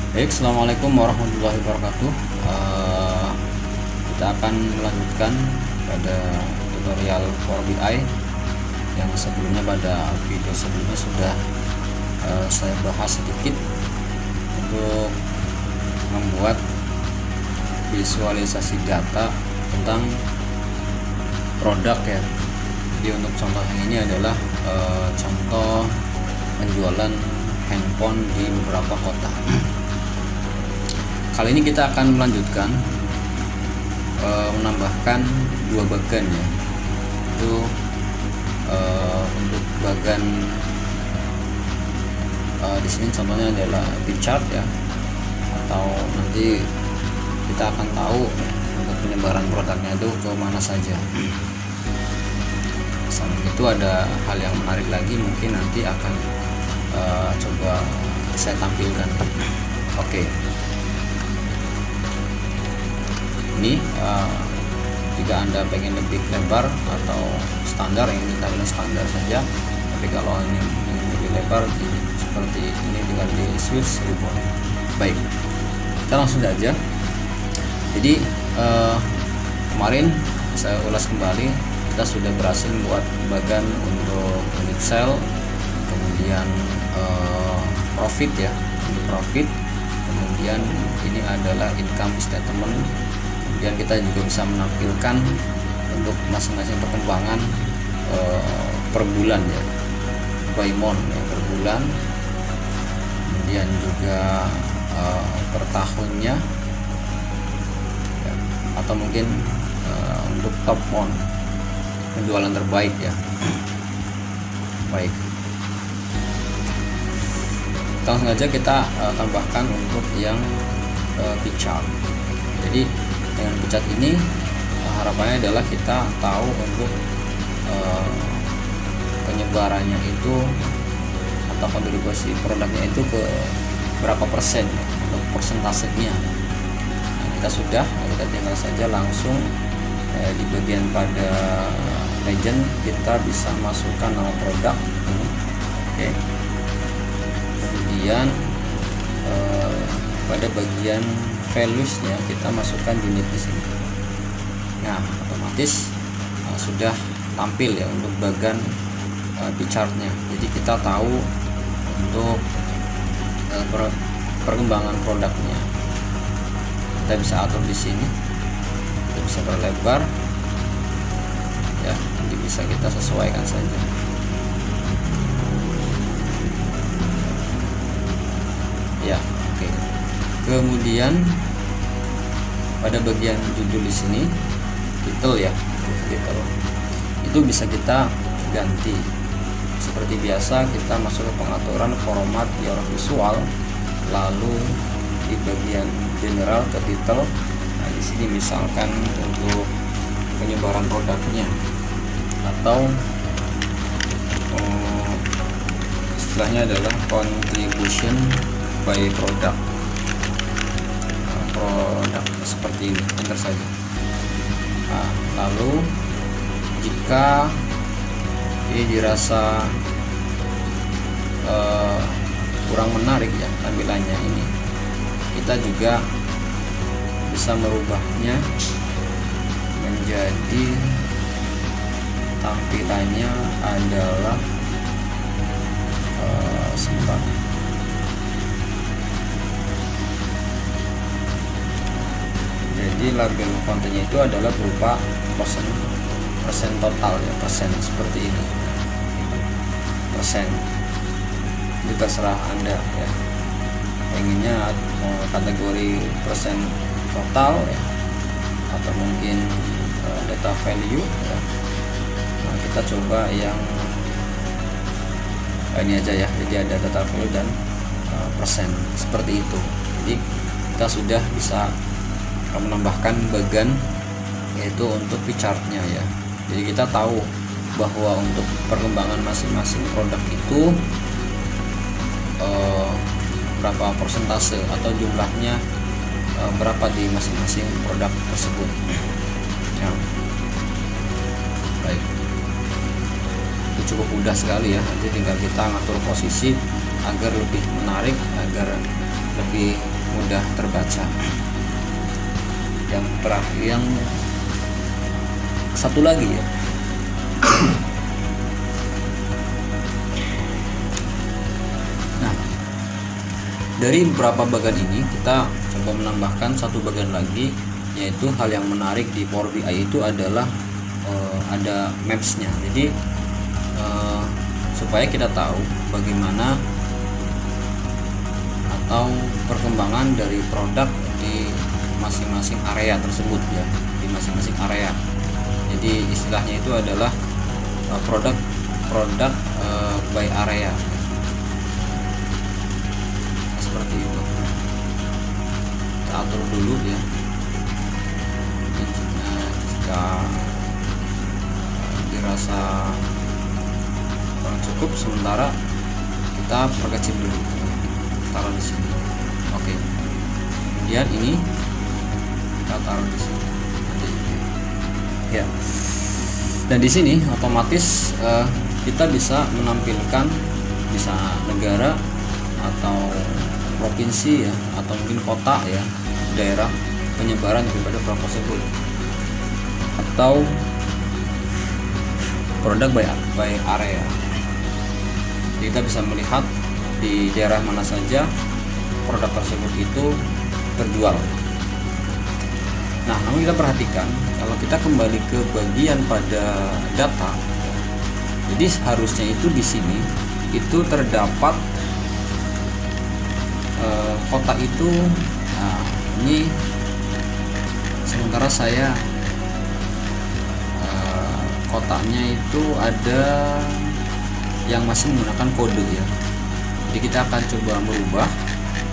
Baik, assalamualaikum warahmatullahi wabarakatuh. Kita akan melanjutkan pada tutorial Power BI yang sebelumnya. Pada video sebelumnya sudah saya bahas sedikit untuk membuat visualisasi data tentang produk ya. Jadi untuk contoh yang ini adalah contoh penjualan handphone di beberapa kota. Kali ini kita akan melanjutkan menambahkan dua bagan ya. Itu untuk bagan di sini contohnya adalah pie chart ya, atau nanti kita akan tahu untuk penyebaran produknya itu ke mana saja. Samping itu ada hal yang menarik lagi, mungkin nanti akan coba saya tampilkan. Oke. Ini jika Anda pengen lebih lebar atau standar, ini kita pilih standar saja. Tapi kalau ini lebih lebar seperti ini dengan di switch boleh. Baik, kita langsung saja. Jadi kemarin saya ulas kembali, kita sudah berhasil buat bagan untuk Excel, kemudian profit ya, untuk profit, kemudian ini adalah income statement. Kemudian kita juga bisa menampilkan untuk masing-masing perkembangan per bulan ya, by month ya, per bulan, kemudian juga per tahunnya ya, atau mungkin untuk top month, penjualan terbaik ya. Baik, langsung saja kita tambahkan untuk yang pie chart. Jadi dengan pie chart ini harapannya adalah kita tahu untuk penyebarannya itu atau kontribusi produknya itu ke berapa persen untuk persentasenya. Nah, kita tinggal saja langsung di bagian pada legend kita bisa masukkan nama produk ini. Oke. Kemudian pada bagian values-nya kita masukkan unit di sini. Nah, otomatis sudah tampil ya untuk bagan pie chart-nya. Jadi kita tahu untuk perkembangan produknya. Kita bisa atur di sini. Kita bisa berlebar. Ya, nanti bisa kita sesuaikan saja. Ya, oke. Kemudian pada bagian judul di sini, title ya, title itu bisa kita ganti. Seperti biasa kita masuk ke pengaturan format your visual, lalu di bagian general ke title. Nah, di sini misalkan untuk penyebaran produknya atau istilahnya adalah contribution by product. Produk seperti ini, enter saja. Nah, lalu jika ini dirasa kurang menarik ya tampilannya ini, kita juga bisa merubahnya menjadi tampilannya adalah sebentar. Jadi label kontennya itu adalah berupa persen total ya, persen seperti ini, persen. Itu terserah Anda ya, pengennya kategori persen total ya, atau mungkin data value ya. Nah, kita coba yang ini aja ya, jadi ada data value dan persen seperti itu. Jadi kita sudah bisa menambahkan bagan yaitu untuk pie chart-nya ya. Jadi kita tahu bahwa untuk perkembangan masing-masing produk itu berapa persentase atau jumlahnya berapa di masing-masing produk tersebut ya. Baik, itu cukup mudah sekali ya. Nanti tinggal kita ngatur posisi agar lebih menarik, agar lebih mudah terbaca. Yang satu lagi ya, nah dari beberapa bagian ini kita coba menambahkan satu bagian lagi, yaitu hal yang menarik di Power BI itu adalah ada maps-nya. Jadi supaya kita tahu bagaimana atau perkembangan dari produk di masing-masing area tersebut ya, di masing-masing area. Jadi istilahnya itu adalah produk by area, seperti itu. Kita atur dulu ya. Jika dirasa kurang cukup, sementara kita perkecil dulu, taruh di sini. Oke. Kemudian ini kita taruh di sini. Ya. Dan di sini otomatis kita bisa menampilkan bisa negara atau provinsi ya, atau mungkin kota ya, daerah, penyebaran daripada produk tersebut, atau produk by area. Jadi kita bisa melihat di daerah mana saja produk tersebut itu terjual. Nah, namun kita perhatikan kalau kita kembali ke bagian pada data, jadi harusnya itu di sini itu terdapat kota itu. Nah, ini sementara saya kotanya itu ada yang masih menggunakan kode ya. Jadi kita akan coba merubah,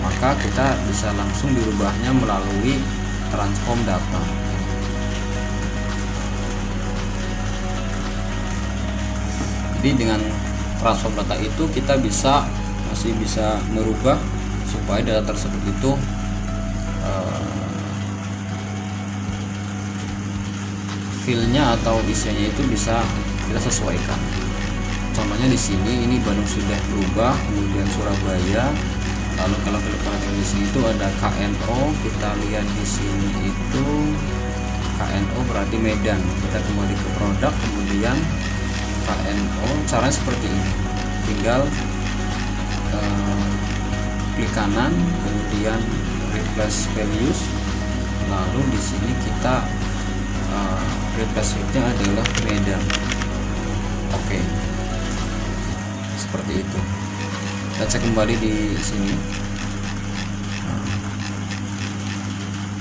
maka kita bisa langsung dirubahnya melalui transform data. Jadi dengan transform data itu kita masih bisa merubah supaya data tersebut itu filenya atau isinya itu bisa kita sesuaikan. Contohnya di sini ini Bandung sudah berubah, kemudian Surabaya. Lalu kalau kita perhatikan di sini itu ada KNO, kita lihat di sini itu KNO berarti Medan. Kita kembali ke produk, kemudian KNO, caranya seperti ini. Tinggal klik kanan, kemudian replace values. Lalu di sini kita replace nya adalah Medan. Oke. Seperti itu. Kita cek kembali di sini.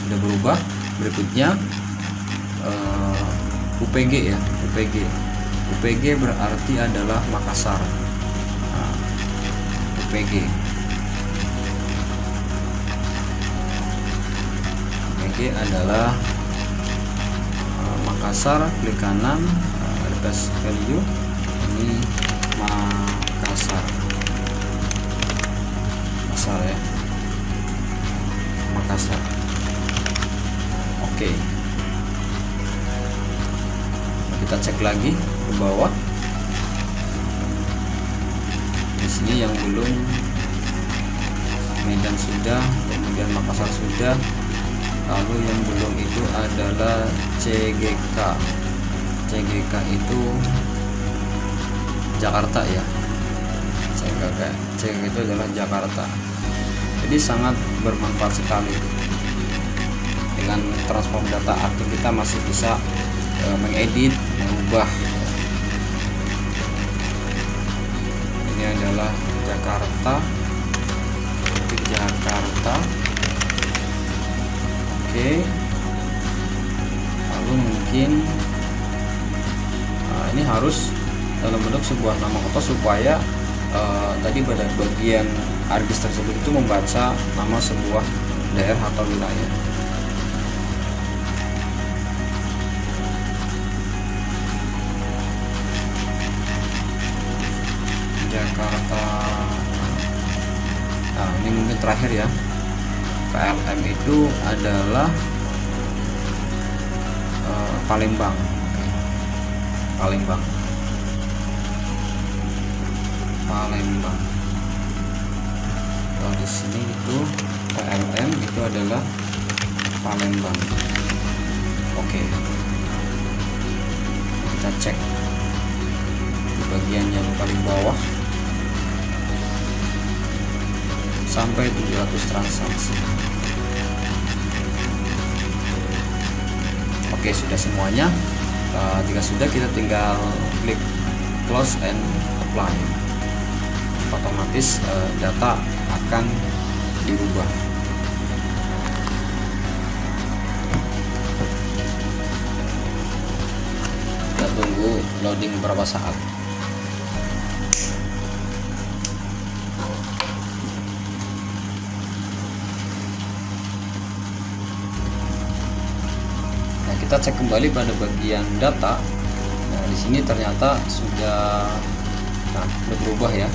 Sudah berubah. Berikutnya UPG ya, UPG berarti adalah Makassar. UPG adalah Makassar. Klik kanan, replace value, ini Makassar ya, Makassar. Oke. Kita cek lagi ke bawah. Di sini yang belum, Medan sudah, kemudian Makassar sudah. Lalu yang belum itu adalah CGK. CGK itu Jakarta ya. CGK itu adalah Jakarta. Jadi sangat bermanfaat sekali. Dengan transform data aktif kita masih bisa mengedit, mengubah. Ini adalah Jakarta. Ketik Jakarta. Oke. Lalu mungkin ini harus dalam bentuk sebuah nama kota supaya tadi pada bagian argis tersebut itu membaca nama sebuah daerah atau wilayah. Jakarta. Nah, ini mungkin terakhir ya. PLM itu adalah Palembang. Palembang. Kalau di di sini itu PLM itu adalah Palembang. Oke, kita cek di bagian yang paling bawah sampai 700 transaksi. Oke, sudah semuanya. Jika sudah, kita tinggal klik close and apply. Otomatis data akan dirubah. Kita tunggu loading beberapa saat. Nah, kita cek kembali pada bagian data. Nah, di sini ternyata sudah berubah ya.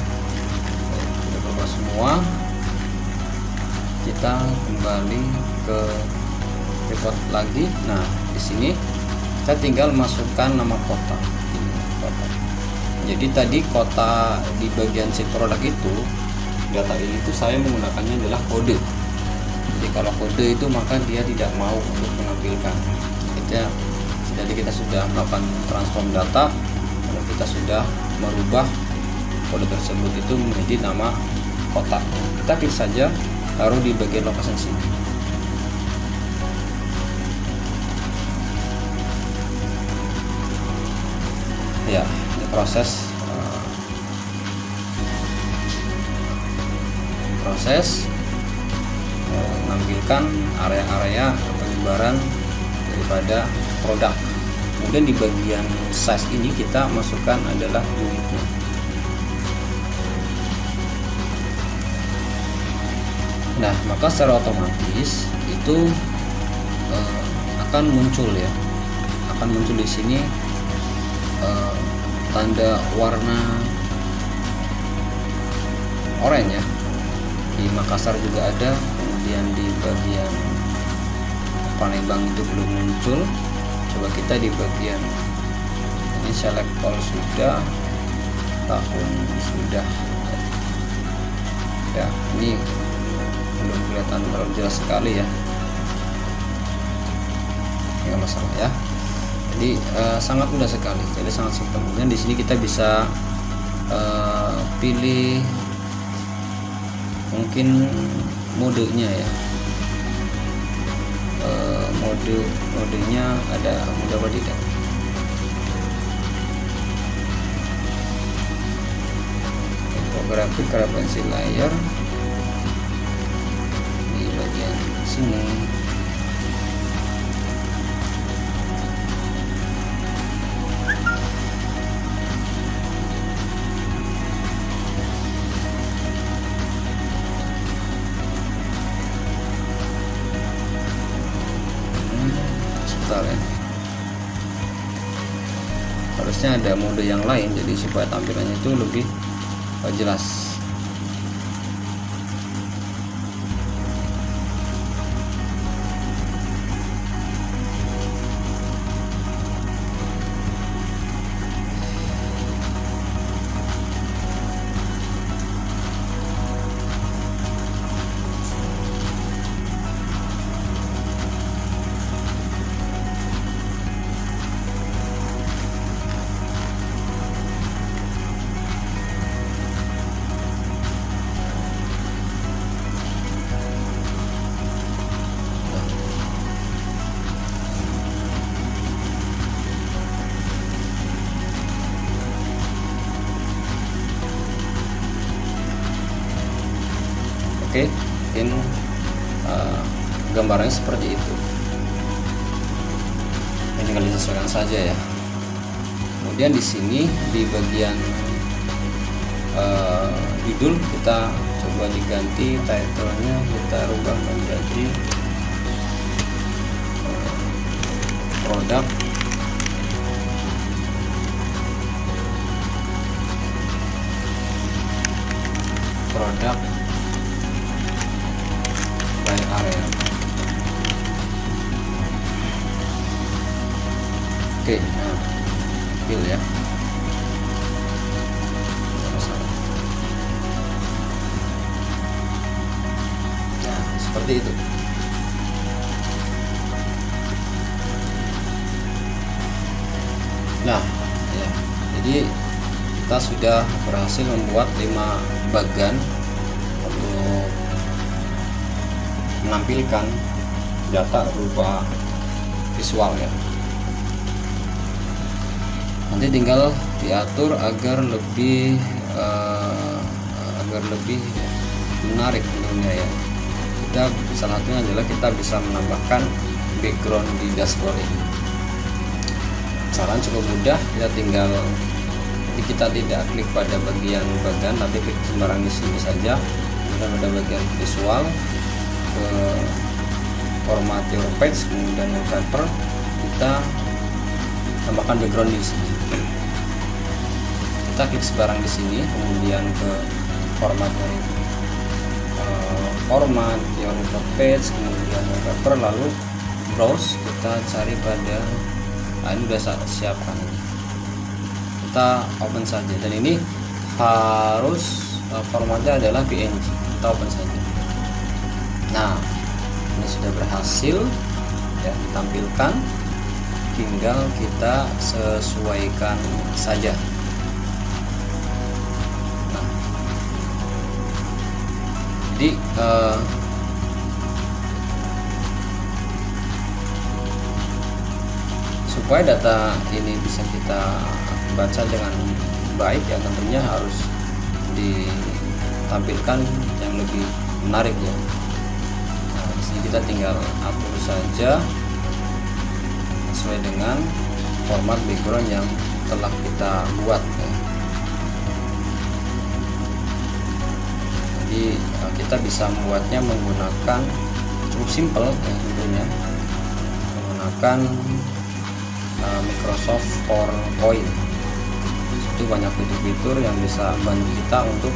Sudah berubah semua. Kita kembali ke report lagi. Nah, di sini kita tinggal masukkan nama kota. Jadi tadi kota di bagian sheet produk itu, data ini itu saya menggunakannya adalah kode. Jadi kalau kode itu maka dia tidak mau untuk menampilkan. Jadi kita sudah melakukan transform data, lalu kita sudah merubah kode tersebut itu menjadi nama kota. Kita klik saja, taruh di bagian location sini. Ya, ini proses menampilkan area-area penyebaran daripada produk. Kemudian di bagian size ini kita masukkan adalah unitnya. Nah, maka secara otomatis itu akan muncul ya, akan muncul di sini tanda warna oranye ya. Di Makassar juga ada, kemudian di bagian Palembang itu belum muncul. Coba kita di bagian ini select all sudah, tahun sudah ya, ini belum kelihatan terlalu jelas sekali ya, nggak masalah ya. Jadi sangat mudah sekali, jadi sangat simpel. Kemudian di sini kita bisa pilih mungkin modenya ya. Modenya ada mode apa tidak? Infografik referensi layar di bagian sini. Ya. Harusnya ada mode yang lain jadi supaya tampilannya itu lebih jelas. Oke, mungkin gambarnya seperti itu. Ini tinggal disesuaikan saja ya. Kemudian di sini di bagian judul kita coba diganti, title-nya kita rubah menjadi produk by area. Oke, nah, pilih ya. seperti itu. Nah ya, jadi kita sudah berhasil membuat 5 bagan untuk menampilkan data berupa visual ya. Nanti tinggal diatur agar lebih menarik tentunya ya. Kita salah satunya adalah kita bisa menambahkan background di dashboard ini. Caranya cukup mudah, kita tinggal, jadi kita tidak klik pada bagian bagan, tapi klik sembarang di sini saja. Kemudian pada bagian visual, ke format your page, kemudian wallpaper, kita tambahkan background di sini. Kita klik sembarang di sini, kemudian ke format your page, kemudian wallpaper, lalu browse. Kita cari pada ini udah siapkan, kita open saja, dan ini harus formatnya adalah PNG. Kita open saja. Nah, ini sudah berhasil ya ditampilkan, tinggal kita sesuaikan saja. Nah, jadi supaya data ini bisa kita baca dengan baik ya, tentunya harus ditampilkan yang lebih menarik ya. Nah, di sini kita tinggal atur saja sesuai dengan format background yang telah kita buat ya. Jadi kita bisa membuatnya menggunakan cukup simple ya, tentunya menggunakan Microsoft PowerPoint. Itu banyak fitur-fitur yang bisa bantu kita untuk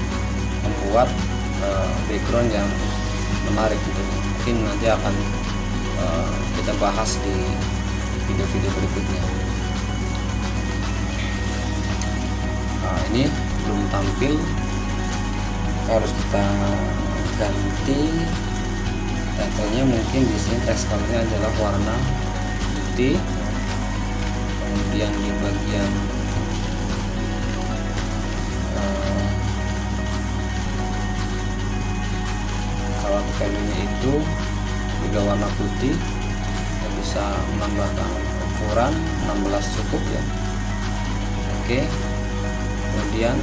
membuat background yang menarik gitu. Mungkin nanti akan kita bahas di video-video berikutnya. Nah, ini belum tampil, harus kita ganti title-nya. Mungkin di sini teks color-nya adalah warna putih. Kemudian di bagian kalau value-nya itu juga warna putih, kita bisa menambahkan ukuran 16 cukup ya. Oke, kemudian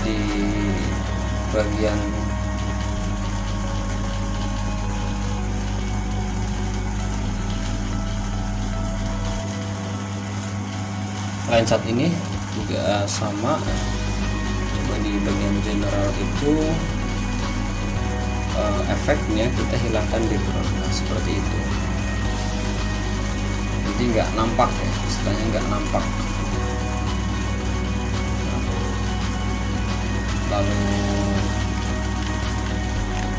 di bagian line chart ini juga sama. Coba di bagian general itu efeknya kita hilangkan background. Nah, seperti itu, jadi nggak nampak ya, istilahnya nggak nampak. Lalu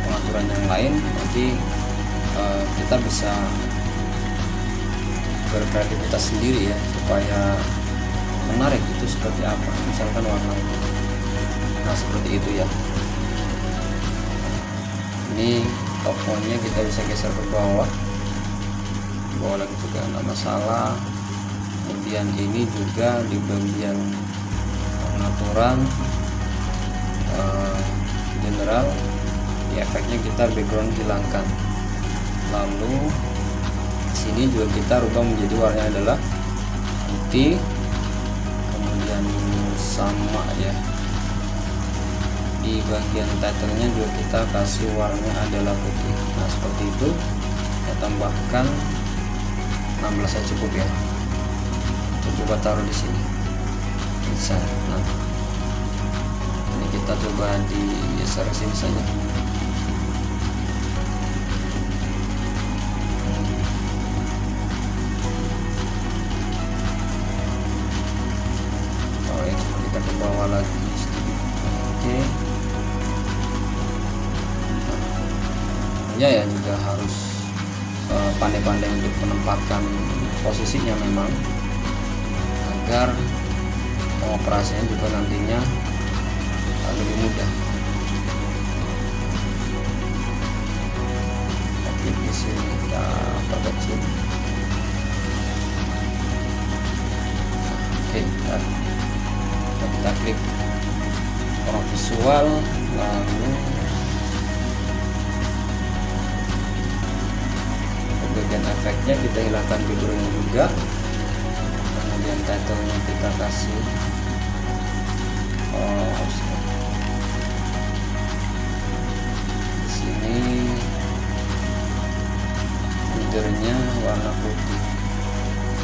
pengaturan yang lain nanti kita bisa berkreativitas sendiri ya, supaya menarik itu seperti apa, misalkan warna ini. Nah, seperti itu ya. Ini tokonya kita bisa geser ke bawah lagi juga nggak masalah. Kemudian ini juga di bagian pengaturan general, di efeknya kita background hilangkan. Lalu sini juga kita rubah menjadi warnanya adalah putih, kemudian sama ya. Di bagian title-nya juga kita kasih warnanya adalah putih. Nah, seperti itu. Kita tambahkan 16 saja cukup ya. Kita coba taruh di sini. Bisa. Nah, ini kita coba digeser ke sini saja. Oh, ini kita ke bawah lagi. Oke. Ya juga harus pandai-pandai untuk menempatkan posisinya memang, agar pengoperasiannya juga nantinya lebih mudah. saja, kita hilangkan backgroundnya juga. Kemudian title-nya kita kasih di sini bordernya warna putih.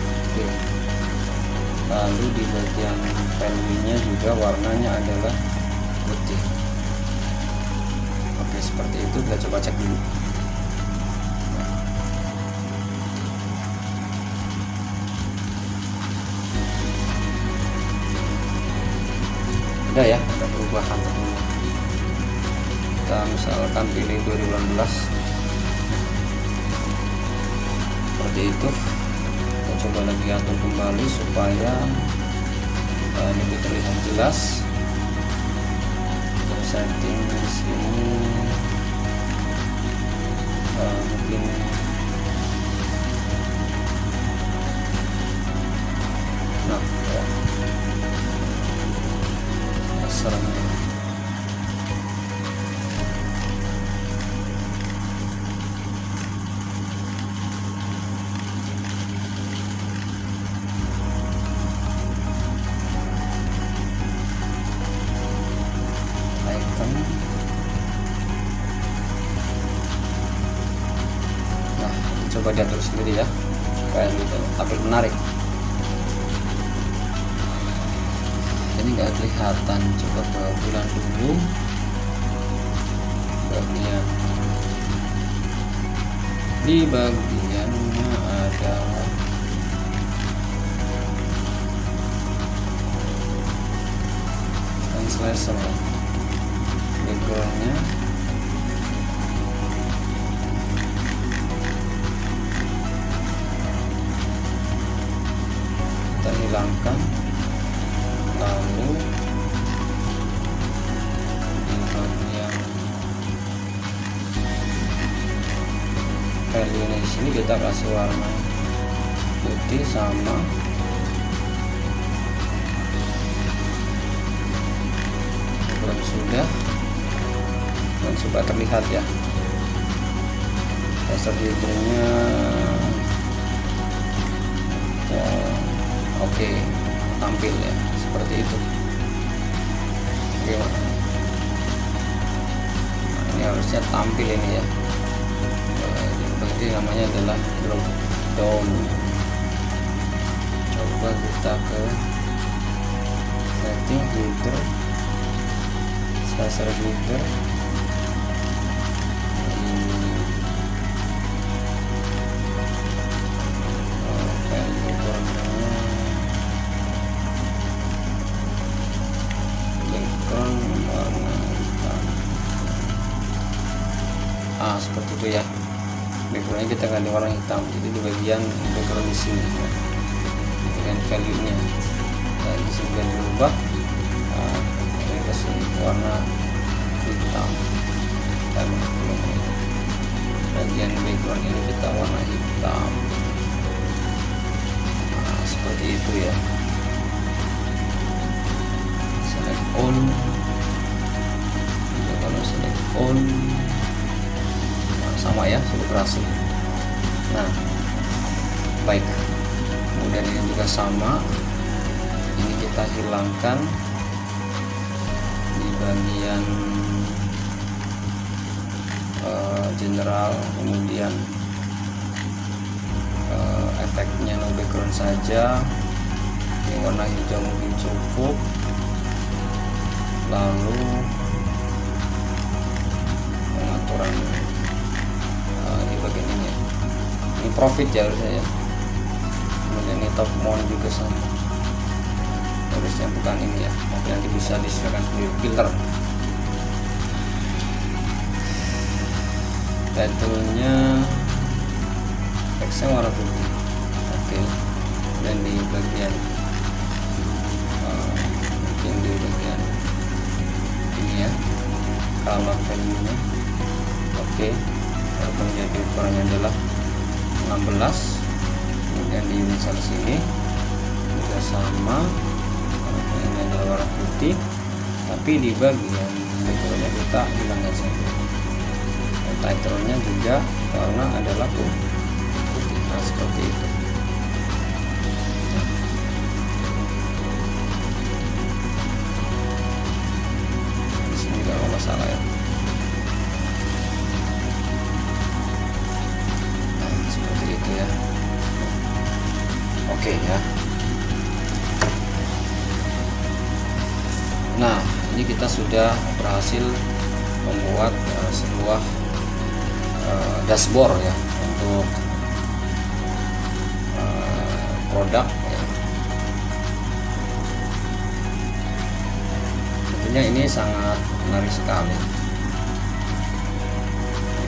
Oke. Lalu di bagian value-nya juga warnanya adalah putih. Oke, seperti itu. Kita coba cek dulu. Udah ya, ada perubahan tentunya. Kita misalkan pilih 2018 seperti itu. Kita coba lagi atur kembali supaya lebih terlihat jelas. Untuk setting di sini mungkin ya. Asalnya icon. Nah, coba diatur sendiri ya supaya tampil menarik. Ini nggak kelihatan, coba ke bulan dulu. Bagian di bagiannya ada translator, backgroundnya kita hilangkan. Lalu di bagian value di sini kita kasih warna putih sama belum sudah, dan supaya terlihat ya laser birunya. Oke, tampil ya seperti itu. Gimana? Nah, ini harusnya tampil ini ya. Berarti namanya adalah drop down. Coba kita ke setting glitter, slicer glitter. Seperti itu ya. Backgroundnya kita ganti warna hitam, jadi di bagian background di sini ya. Bagian value nya dan di sini bisa dirubah. Ini kasih warna hitam dan bagian background ini kita warna hitam. Nah, seperti itu ya. Select all. Kalau select all sama ya, sudah berhasil. Nah, baik. Kemudian ini juga sama. Ini kita hilangkan di bagian general, kemudian efeknya no background saja. Ini warna hijau mungkin cukup. Lalu pengaturan di bagian ini, ini profit ya harusnya ya. Kemudian ini top mount juga sama, harusnya bukan ini ya, mungkin nanti bisa disesuaikan sendiri. Filter, title-nya teksnya warna putih. Oke. Dan di bagian mungkin di bagian ini ya, color value-nya oke. Menjadi ukurannya adalah 16. Kemudian di misal sini juga sama, ini adalah warna putih, tapi di bagian backgroundnya kita hilangkan saja. Title-nya juga warna adalah putih. Nah, seperti itu. Di sini kalau nggak salah ya. Nah, seperti itu ya. Oke ya. Nah, ini kita sudah berhasil membuat sebuah dashboard ya untuk produk ya. Tentunya ini sangat menarik sekali.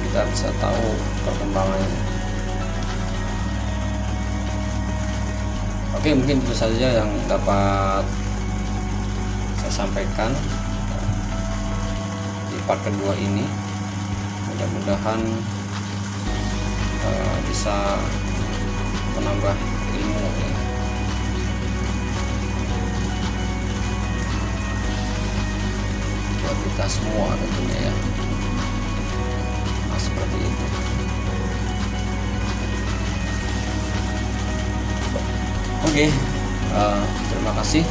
Kita bisa tahu perkembangannya. Oke, mungkin itu saja yang dapat saya sampaikan di part kedua ini. Mudah-mudahan bisa menambah ilmu ya. Buat kita semua tentunya ya. Nah, seperti itu. Oke, terima kasih.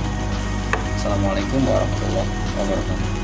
Assalamualaikum warahmatullahi wabarakatuh.